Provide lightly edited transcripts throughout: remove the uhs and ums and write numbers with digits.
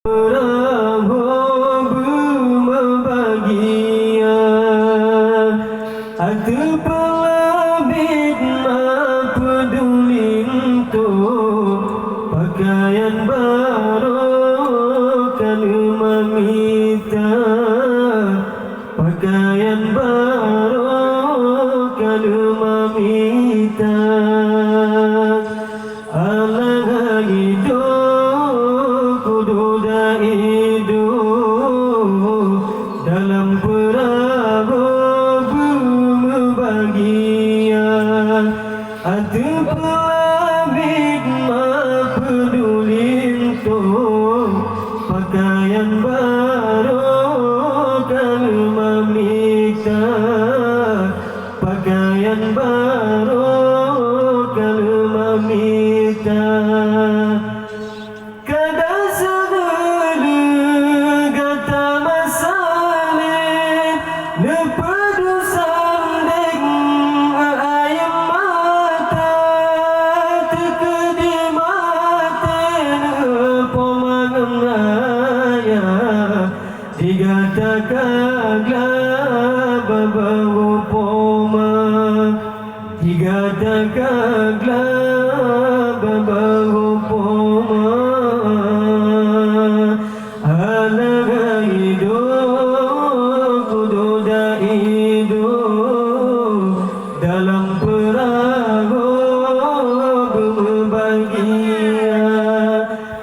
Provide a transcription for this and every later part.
Perahu berbahagia, ada pelabik peduli untuk pakaian baru kami meminta, pakaian baru kami meminta. Alang hidup kudu hidup dalam perahu berbahagia, ada pelabik peduli untuk pakaian baru kami meminta, pakaian baru kami meminta. Kadang segala kata masalah lepedu sanding ayam mata tekedi mata pemangang raya digatakanlah babawa poma, digatakanlah babawa poma. Alang hidup kudu hidup dalam perahu berbahagia,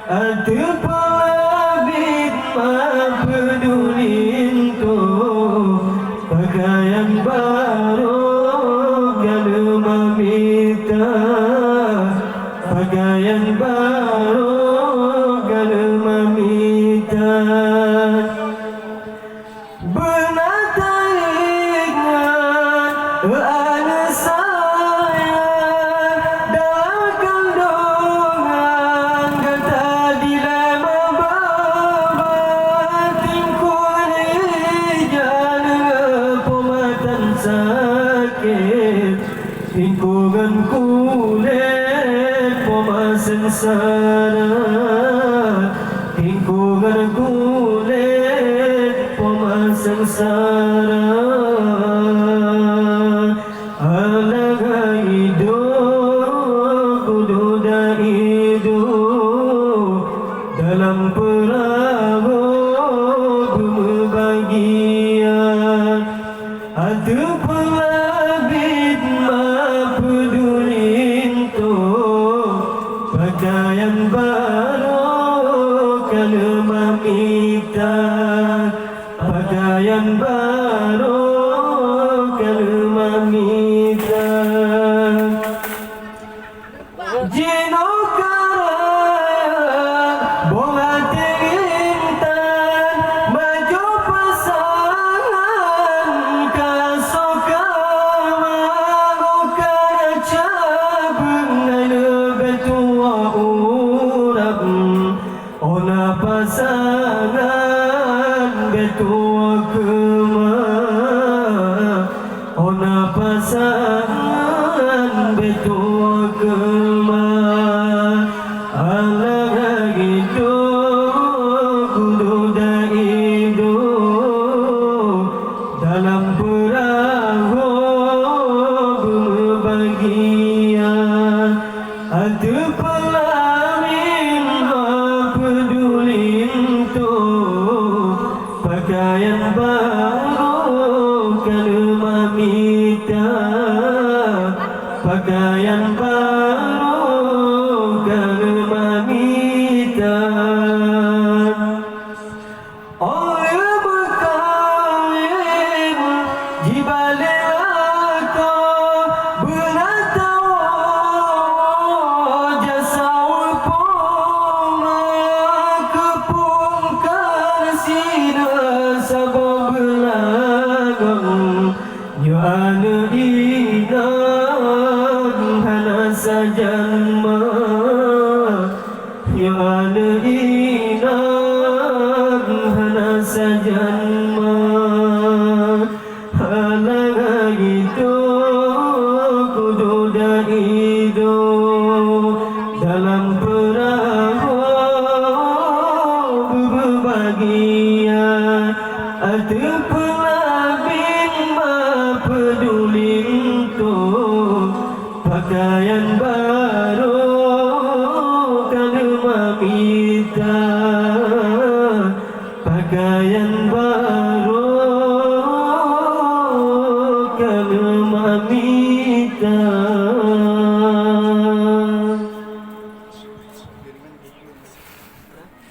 ada pelabik peduli untuk pakaian baru kami meminta, pakaian baru kami meminta. Benatang ingat anak saya dalam kandungan, kata dilema baba tingkul hijau pematan sakit tingkungan kulit poma sengsara, tingkungan kulit poma sengsara. Alang hidup kudu hidup dalam perahu berbahagia, ada pelabik peduli untuk pakaian baru kami meminta, pakaian baru kami meminta. Jinokara bunga tintan maju pasangan kasuka mengukara cabang betua urap ona pasangan betua kema, ona pasangan betua kema. Alang hidup kudu hidup dalam perahu berbahagia, ada pelamin peduli untuk pakaian bahagia Ada pelabin peduli untuk pakaian baru Kerana meminta pakaian baru Kerana meminta